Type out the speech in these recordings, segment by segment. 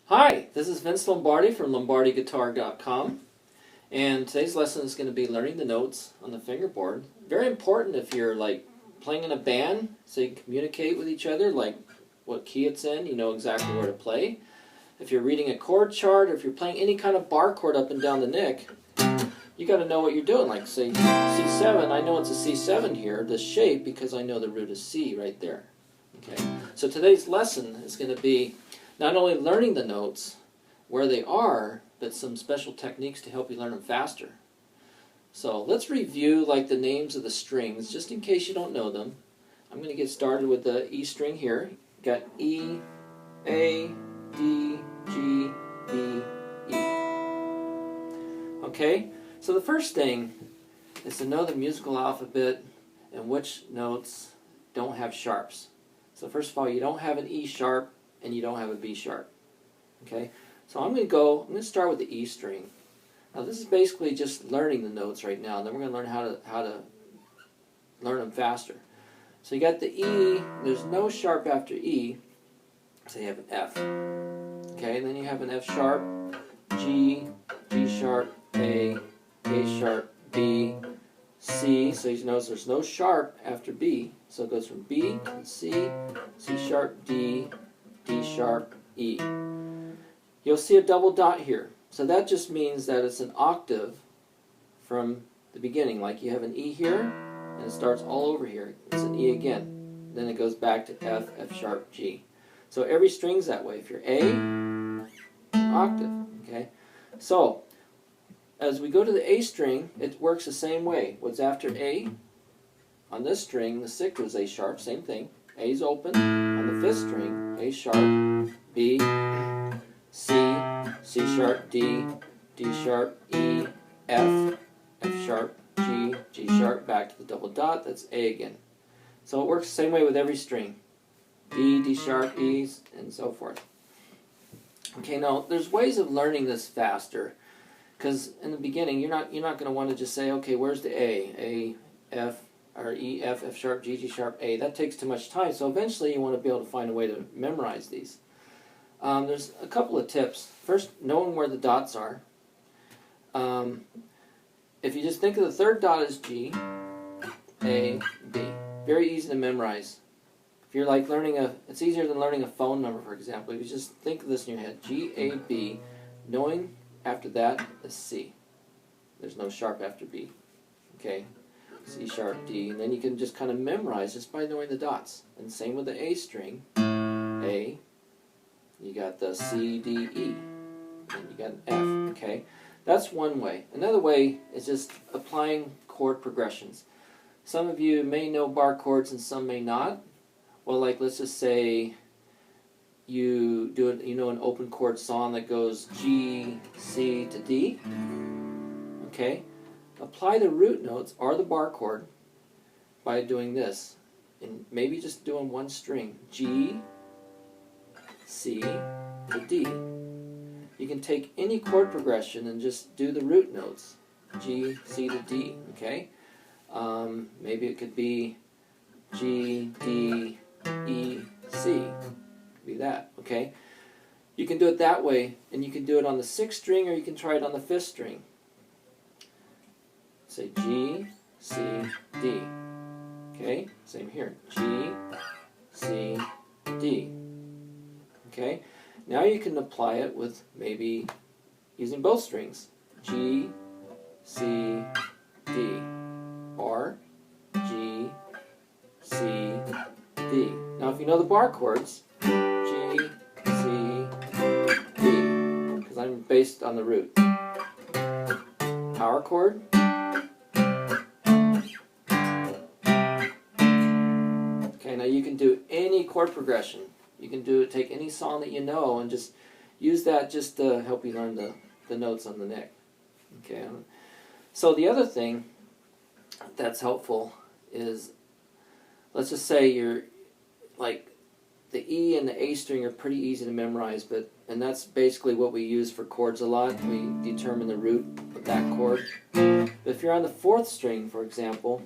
Hi, this is Vince Lombardi from LombardiGuitar.com, and today's lesson is going to be learning the notes on the fingerboard. Very important if you're like playing in a band, so you can communicate with each other, like what key it's in, you know exactly where to play. If you're reading a chord chart, or if you're playing any kind of bar chord up and down the neck, you got to know what you're doing. Like say C7, I know it's a C7 here, this shape, because I know the root is C right there. Okay, so today's lesson is going to be not only learning the notes, where they are, but some special techniques to help you learn them faster. So let's review like the names of the strings, just in case you don't know them. I'm going to get started with the E string here. Got E, A, D, G, B, E. Okay, so the first thing is to know the musical alphabet and which notes don't have sharps. So first of all, you don't have an E sharp and you don't have a B sharp. Okay, so I'm going to start with the E string. Now this is basically just learning the notes right now, and then we're going to learn how to learn them faster. So you got the E, there's no sharp after E, so you have an F. Okay, and then you have an F sharp, G, G sharp, A sharp, B, C, so you notice there's no sharp after B, so it goes from B to C, C sharp, D, D sharp, E. You'll see a double dot here. So that just means that it's an octave from the beginning. Like you have an E here, and it starts all over here. It's an E again. Then it goes back to F, F sharp, G. So every string's that way. If you're A, an octave. Okay? So, as we go to the A string, it works the same way. What's after A? On this string, the sixth is A sharp, same thing. A's open. On the fifth string, A sharp, B, C, C sharp, D, D sharp, E, F, F sharp, G, G sharp, back to the double dot, that's A again. So it works the same way with every string. D, D sharp, E, and so forth. Okay, now there's ways of learning this faster, because in the beginning you're not going to want to just say, okay, where's the A, F, or E, F, F sharp, G, G sharp, A. That takes too much time, so eventually you want to be able to find a way to memorize these. There's a couple of tips. First, knowing where the dots are. If you just think of the third dot as G, A, B. Very easy to memorize. If you're like learning it's easier than learning a phone number, for example. If you just think of this in your head, G, A, B, knowing after that is C. There's no sharp after B. Okay? C sharp, D, and then you can just kind of memorize just by knowing the dots. And same with the A string. A, you got the C, D, E, and you got an F, okay? That's one way. Another way is just applying chord progressions. Some of you may know bar chords and some may not. Well, like let's just say you do it, you know, an open chord song that goes G, C to D, okay? Apply the root notes or the bar chord by doing this, and maybe just doing one string, G, C to D. You can take any chord progression and just do the root notes, G, C to D, okay? Maybe it could be G, D, E, C, could be that, okay? You can do it that way, and you can do it on the sixth string, or you can try it on the fifth string. Say G, C, D. Okay, same here. G, C, D. Okay, now you can apply it with maybe using both strings. G, C, D. Or G, C, D. Now if you know the bar chords, G, C, D. Because I'm based on the root. Power chord. Okay, now you can do any chord progression. You can take any song that you know and just use that just to help you learn the notes on the neck. Okay. So the other thing that's helpful is, let's just say you're like the E and the A string are pretty easy to memorize, and that's basically what we use for chords a lot. We determine the root of that chord. But if you're on the fourth string, for example,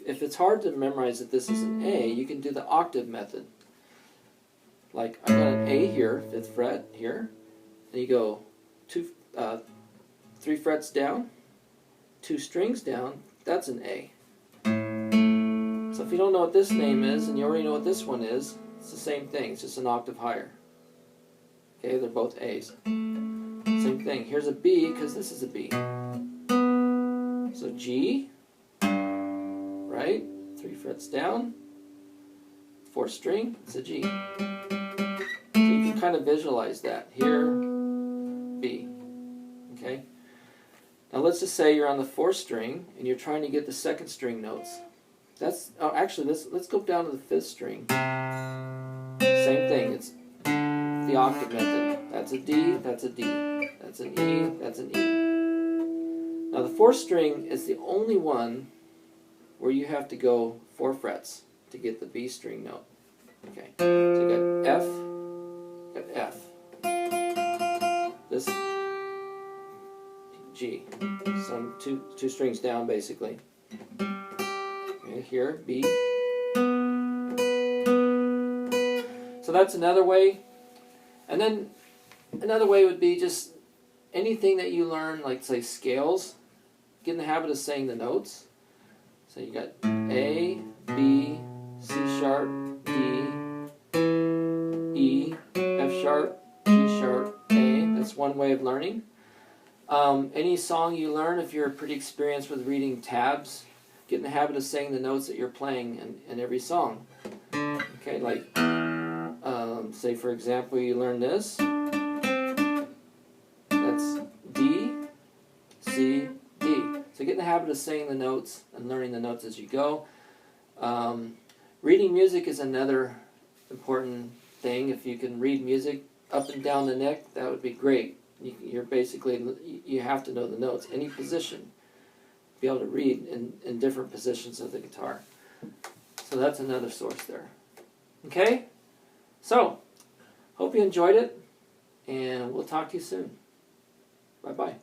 if it's hard to memorize that this is an A, you can do the octave method. Like I got an A here, 5th fret here, and you go 3 frets down, 2 strings down, that's an A. So if you don't know what this name is, and you already know what this one is, it's the same thing, it's just an octave higher. Okay, they're both A's. Same thing, here's a B, because this is a B. So G, right, 3 frets down, 4th string, it's a G. So you can kind of visualize that. Here, B. Okay? Now let's just say you're on the 4th string, and you're trying to get the 2nd string notes. Actually, let's go down to the 5th string. Same thing, it's the octave method. That's a D, that's a D. That's an E, that's an E. Now the 4th string is the only one where you have to go 4 frets to get the B string note. Okay, so you got F, this G. So I'm two strings down basically. Okay, here, B. So that's another way. And then another way would be just anything that you learn, like say scales, get in the habit of saying the notes. So you got A, B, C sharp, D, E, F sharp, G sharp, A. That's one way of learning. Any song you learn, if you're pretty experienced with reading tabs, get in the habit of saying the notes that you're playing in every song. Okay, like, say for example you learn this. That's D, C, D. So get in the habit of saying the notes and learning the notes as you go. Reading music is another important thing. If you can read music up and down the neck, that would be great. You're basically, you have to know the notes. Any position, be able to read in different positions of the guitar. So that's another source there. Okay? So, hope you enjoyed it, and we'll talk to you soon. Bye-bye.